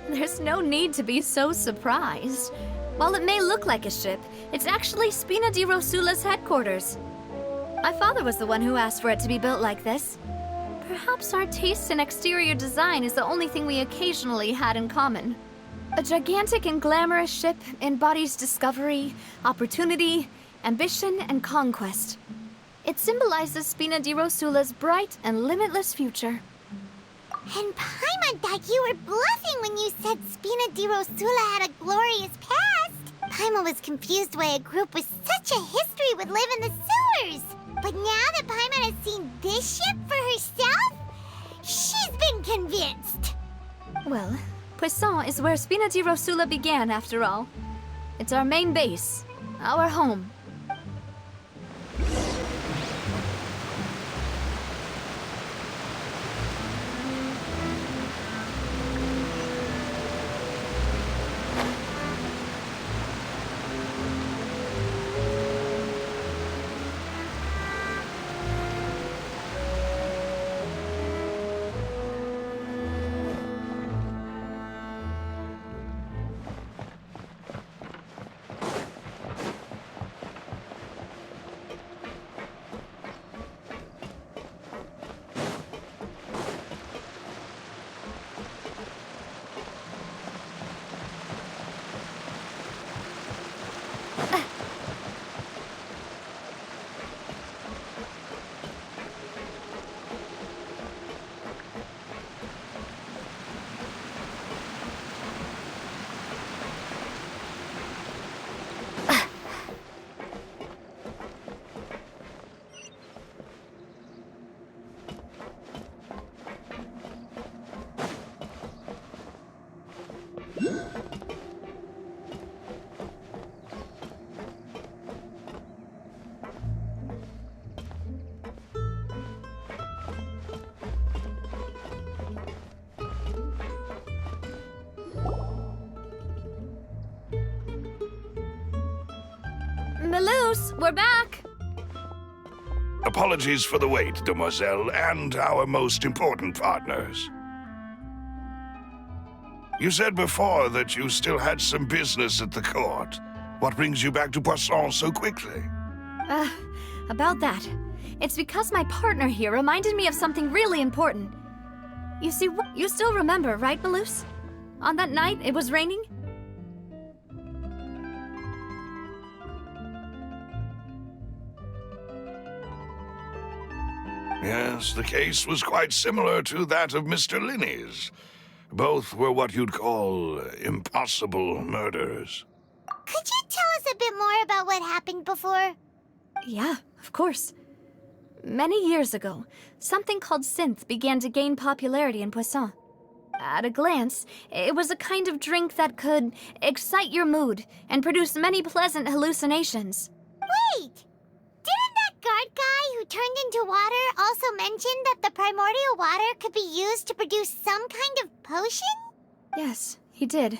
There's no need to be so surprised. While it may look like a ship, it's actually Spina di Rosula's headquarters. My father was the one who asked for it to be built like this. Perhaps our taste in exterior design is the only thing we occasionally had in common. A gigantic and glamorous ship embodies discovery, opportunity, ambition, and conquest. It symbolizes Spina di Rosula's bright and limitless future. And Paimon thought you were bluffing when you said Spina di Rosula had a glorious past. Paimon was confused why a group with such a history would live in the sewers. But now that Paimon has seen this ship for herself, she's been convinced. Well, Poisson is where Spina di Rosula began, after all. It's our main base, our home. Melus, we're back! Apologies for the wait, demoiselle, and our most important partners. You said before that you still had some business at the court. What brings you back to Poisson so quickly? About that. It's because my partner here reminded me of something really important. You see, you still remember, right, Melus? On that night, it was raining? Yes, the case was quite similar to that of Mr. Linney's. Both were what you'd call impossible murders. Could you tell us a bit more about what happened before? Yeah, of course. Many years ago, something called synth began to gain popularity in Poisson. At a glance, it was a kind of drink that could excite your mood and produce many pleasant hallucinations. Wait! Didn't that guard guy who turned into water also mention that the primordial water could be used to produce some kind of potion? Yes, he did.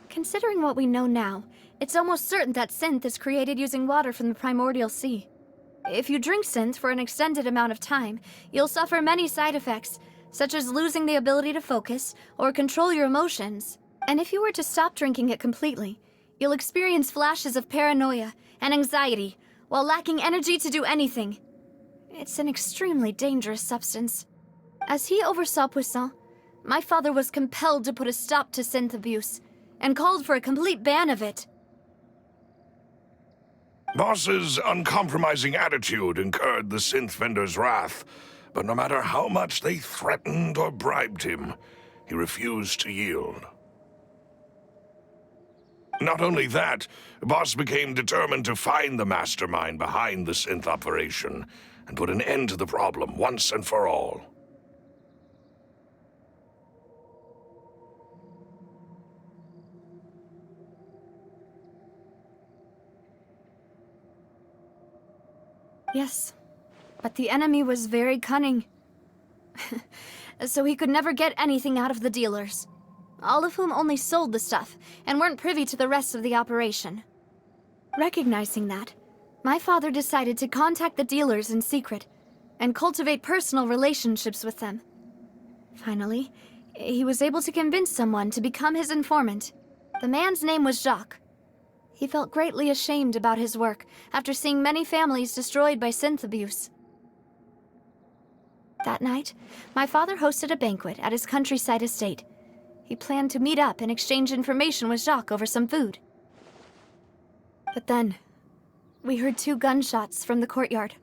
Considering what we know now, it's almost certain that synth is created using water from the primordial sea. If you drink synth for an extended amount of time, you'll suffer many side effects, such as losing the ability to focus or control your emotions. And if you were to stop drinking it completely, you'll experience flashes of paranoia and anxiety while lacking energy to do anything. It's an extremely dangerous substance. As he oversaw Poisson, my father was compelled to put a stop to synth abuse and called for a complete ban of it. Boss's uncompromising attitude incurred the synth vendor's wrath, but no matter how much they threatened or bribed him, he refused to yield. Not only that, Boss became determined to find the mastermind behind the synth operation and put an end to the problem once and for all. Yes, but the enemy was very cunning. So he could never get anything out of the dealers, all of whom only sold the stuff and weren't privy to the rest of the operation. Recognizing that, my father decided to contact the dealers in secret and cultivate personal relationships with them. Finally, He was able to convince someone to become his informant. The man's name was Jacques. He felt greatly ashamed about his work after seeing many families destroyed by synth abuse. That night, my father hosted a banquet at his countryside estate. He planned to meet up and exchange information with Jacques over some food. But then, we heard 2 gunshots from the courtyard.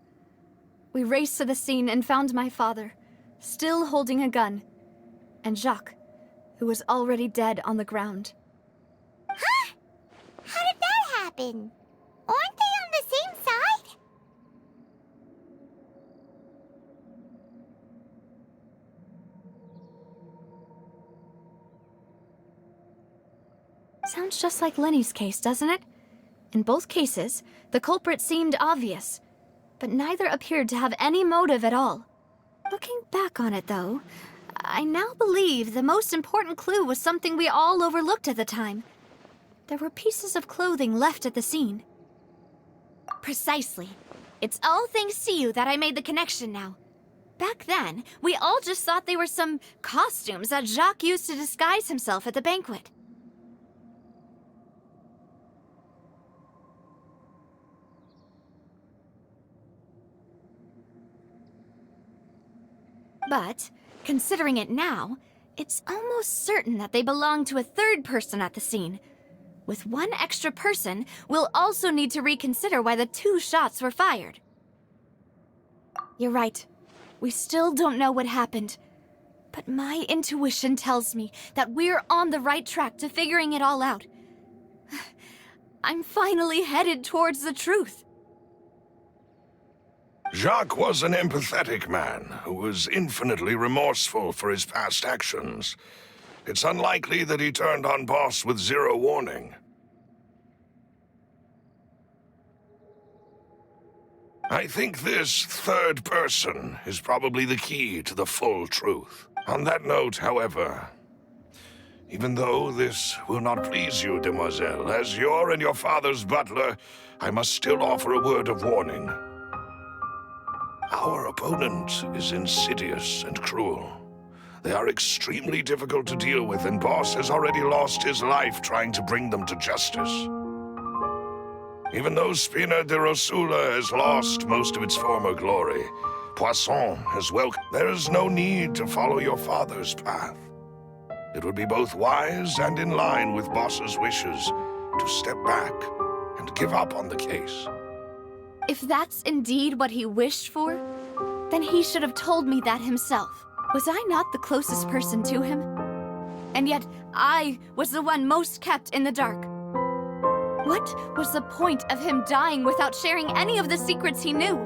We raced to the scene and found my father, still holding a gun, and Jacques, who was already dead on the ground. Huh? How did that happen? Aren't they on the same side? Sounds just like Lenny's case, doesn't it? In both cases, the culprit seemed obvious, but neither appeared to have any motive at all. Looking back on it, though, I now believe the most important clue was something we all overlooked at the time. There were pieces of clothing left at the scene. Precisely. It's all thanks to you that I made the connection now. Back then, we all just thought they were some costumes that Jacques used to disguise himself at the banquet. But, considering it now, it's almost certain that they belong to a third person at the scene. With one extra person, we'll also need to reconsider why the 2 shots were fired. You're right. We still don't know what happened. But my intuition tells me that we're on the right track to figuring it all out. I'm finally headed towards the truth. Jacques was an empathetic man who was infinitely remorseful for his past actions. It's unlikely that he turned on Boss with 0 warning. I think this third person is probably the key to the full truth. On that note, however, even though this will not please you, demoiselle, as your and your father's butler, I must still offer a word of warning. Our opponent is insidious and cruel. They are extremely difficult to deal with, and Boss has already lost his life trying to bring them to justice. Even though Spina de Rosula has lost most of its former glory, Poisson has welcomed. There is no need to follow your father's path. It would be both wise and in line with Boss's wishes to step back and give up on the case. If that's indeed what he wished for, then he should have told me that himself. Was I not the closest person to him? And yet, I was the one most kept in the dark. What was the point of him dying without sharing any of the secrets he knew?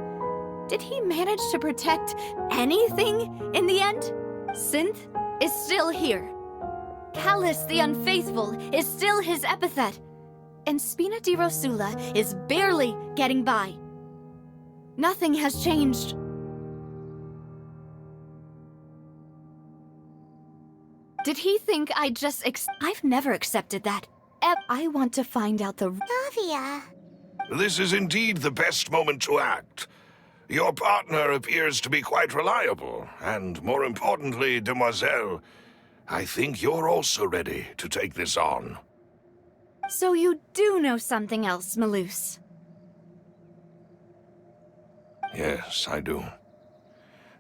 Did he manage to protect anything in the end? Synth is still here. Callus the Unfaithful is still his epithet. And Spina di Rosula is barely getting by. Nothing has changed. Did he think I'd just I've never accepted that. I want to find out the... Navia. This is indeed the best moment to act. Your partner appears to be quite reliable, and more importantly, demoiselle, I think you're also ready to take this on. So you do know something else, Malus? Yes, I do.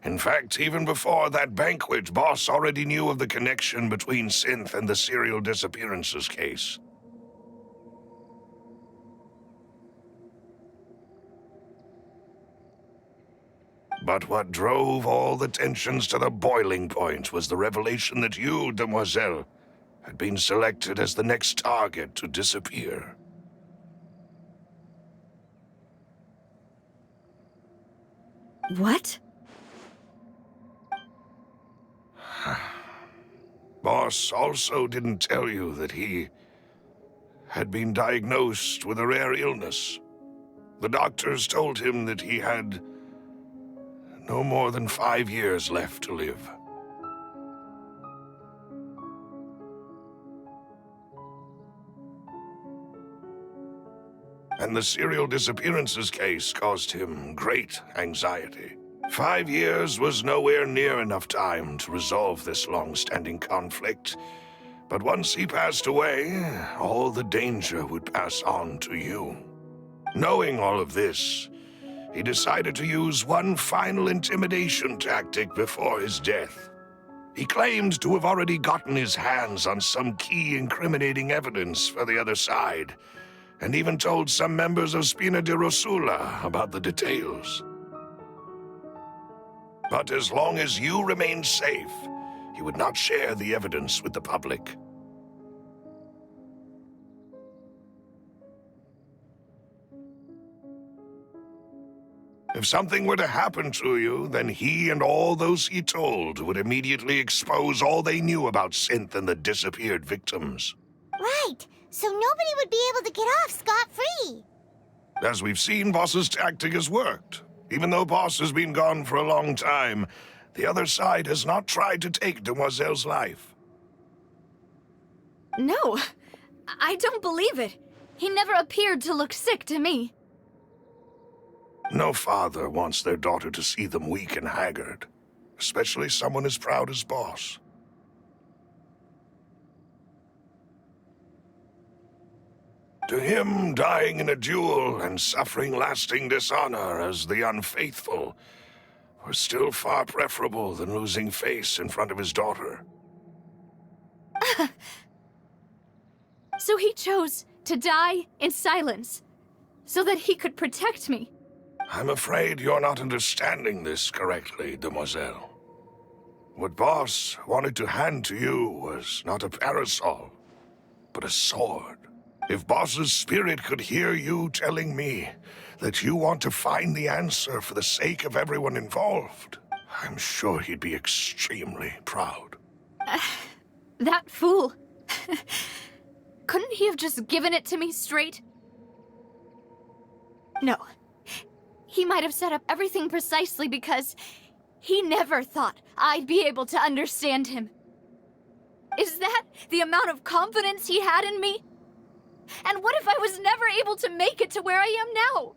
In fact, even before that banquet, Boss already knew of the connection between Synth and the serial disappearances case. But what drove all the tensions to the boiling point was the revelation that you, demoiselle, had been selected as the next target to disappear. What? Boss also didn't tell you that he had been diagnosed with a rare illness. The doctors told him that he had no more than 5 years left to live. And the serial disappearances case caused him great anxiety. 5 years was nowhere near enough time to resolve this long-standing conflict. But once he passed away, all the danger would pass on to you. Knowing all of this, he decided to use one final intimidation tactic before his death. He claimed to have already gotten his hands on some key incriminating evidence for the other side, and even told some members of Spina di Rosula about the details. But as long as you remained safe, he would not share the evidence with the public. If something were to happen to you, then he and all those he told would immediately expose all they knew about Synth and the disappeared victims. Right, so nobody would be able to get off scot-free. As we've seen, Boss's tactic has worked. Even though Boss has been gone for a long time, the other side has not tried to take Demoiselle's life. No, I don't believe it. He never appeared to look sick to me. No father wants their daughter to see them weak and haggard, especially someone as proud as Boss. To him, dying in a duel and suffering lasting dishonor as the unfaithful were still far preferable than losing face in front of his daughter. So he chose to die in silence, so that he could protect me. I'm afraid you're not understanding this correctly, Demoiselle. What Boss wanted to hand to you was not a parasol, but a sword. If Boss's spirit could hear you telling me that you want to find the answer for the sake of everyone involved, I'm sure he'd be extremely proud. That fool. Couldn't he have just given it to me straight? No. He might have set up everything precisely because he never thought I'd be able to understand him. Is that the amount of confidence he had in me? And what if I was never able to make it to where I am now?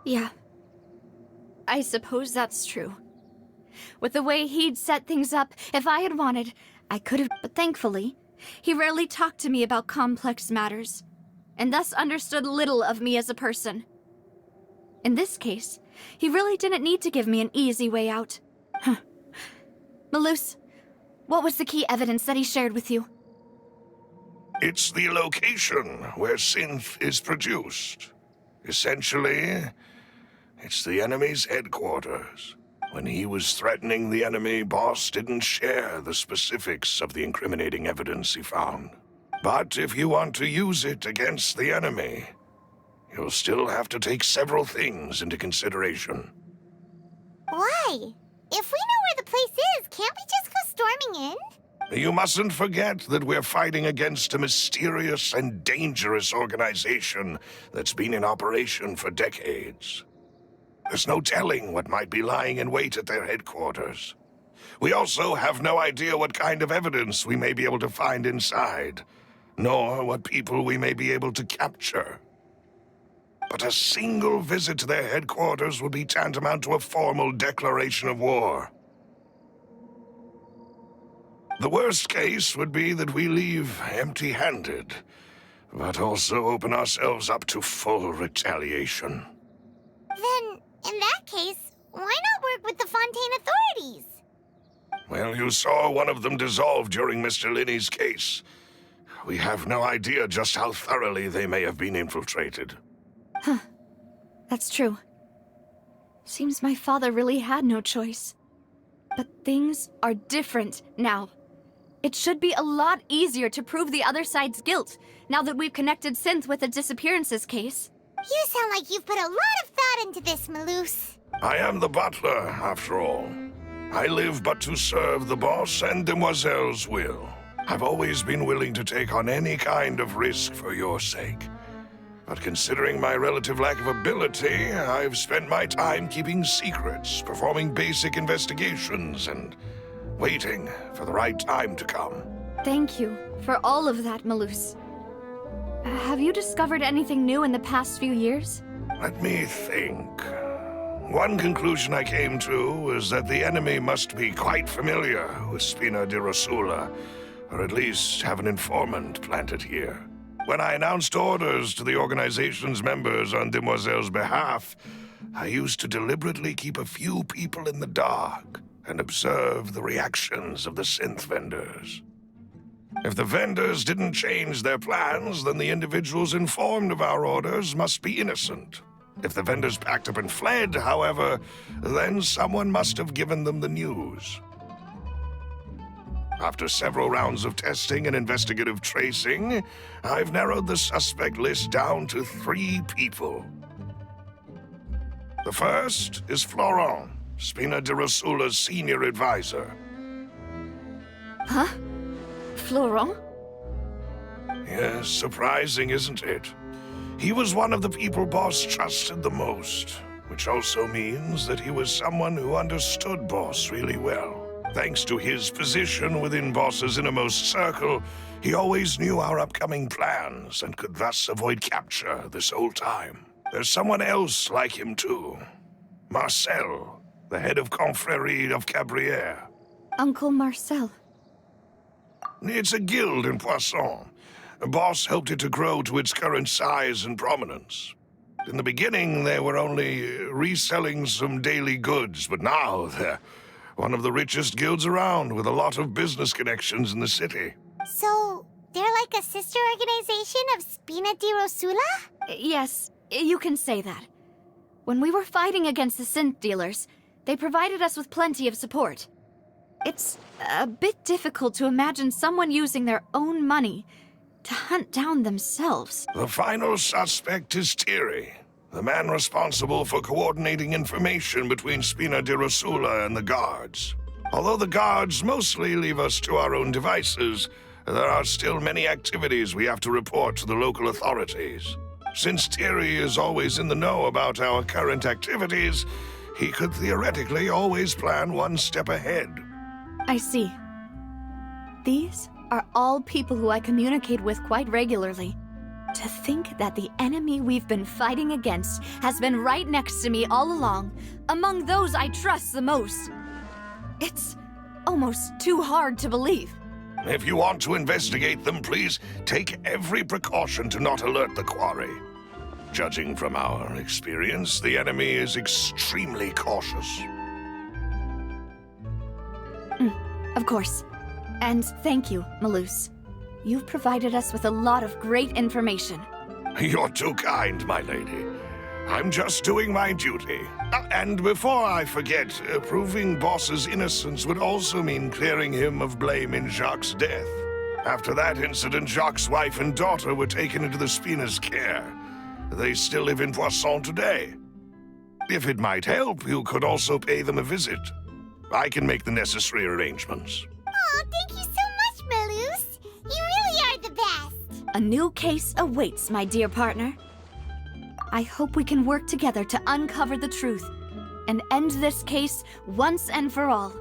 Yeah. I suppose that's true. With the way he'd set things up, if I had wanted, I could have, but thankfully, he rarely talked to me about complex matters, and thus understood little of me as a person. In this case, he really didn't need to give me an easy way out. Malus, what was the key evidence that he shared with you? It's the location where synth is produced. Essentially, it's the enemy's headquarters. When he was threatening the enemy, Boss didn't share the specifics of the incriminating evidence he found. But if you want to use it against the enemy, you'll still have to take several things into consideration. Why? If we know where the place is, can't we just go storming in? You mustn't forget that we're fighting against a mysterious and dangerous organization that's been in operation for decades. There's no telling what might be lying in wait at their headquarters. We also have no idea what kind of evidence we may be able to find inside, nor what people we may be able to capture. But a single visit to their headquarters would be tantamount to a formal declaration of war. The worst case would be that we leave empty-handed, but also open ourselves up to full retaliation. Then, in that case, why not work with the Fontaine authorities? Well, you saw one of them dissolve during Mr. Linney's case. We have no idea just how thoroughly they may have been infiltrated. Huh. That's true. Seems my father really had no choice. But things are different now. It should be a lot easier to prove the other side's guilt, now that we've connected Synth with the disappearances case. You sound like you've put a lot of thought into this, Malus. I am the butler, after all. I live but to serve the boss and Demoiselle's will. I've always been willing to take on any kind of risk for your sake. But considering my relative lack of ability, I've spent my time keeping secrets, performing basic investigations, and waiting for the right time to come. Thank you for all of that, Malus. Have you discovered anything new in the past few years? Let me think. One conclusion I came to was that the enemy must be quite familiar with Spina di Rosula, or at least have an informant planted here. When I announced orders to the organization's members on Demoiselle's behalf, I used to deliberately keep a few people in the dark and observe the reactions of the synth vendors. If the vendors didn't change their plans, then the individuals informed of our orders must be innocent. If the vendors packed up and fled, however, then someone must have given them the news. After several rounds of testing and investigative tracing, I've narrowed the suspect list down to 3 people. The first is Florent, Spina di Rosula's senior advisor. Huh? Florent? Yes, surprising, isn't it? He was one of the people Boss trusted the most, which also means that he was someone who understood Boss really well. Thanks to his position within Boss's innermost circle, he always knew our upcoming plans and could thus avoid capture this whole time. There's someone else like him too. Marcel, the head of Confrérie of Cabrières. Uncle Marcel. It's a guild in Poisson. Boss helped it to grow to its current size and prominence. In the beginning, they were only reselling some daily goods, but now they're one of the richest guilds around with a lot of business connections in the city. So, they're like a sister organization of Spina di Rosula? Yes, you can say that. When we were fighting against the synth dealers, they provided us with plenty of support. It's a bit difficult to imagine someone using their own money to hunt down themselves. The final suspect is Thierry, the man responsible for coordinating information between Spina di Rosula and the guards. Although the guards mostly leave us to our own devices, there are still many activities we have to report to the local authorities. Since Thierry is always in the know about our current activities, he could theoretically always plan one step ahead. I see. These are all people who I communicate with quite regularly. To think that the enemy we've been fighting against has been right next to me all along, among those I trust the most. It's almost too hard to believe. If you want to investigate them, please take every precaution to not alert the quarry. Judging from our experience, the enemy is extremely cautious. Of course. And thank you, Malus. You've provided us with a lot of great information. You're too kind, my lady. I'm just doing my duty. And before I forget, proving Boss's innocence would also mean clearing him of blame in Jacques' death. After that incident, Jacques' wife and daughter were taken into the Spina's care. They still live in Poisson today. If it might help, you could also pay them a visit. I can make the necessary arrangements. Oh, thank you so much, Malus. You really are the best. A new case awaits, my dear partner. I hope we can work together to uncover the truth and end this case once and for all.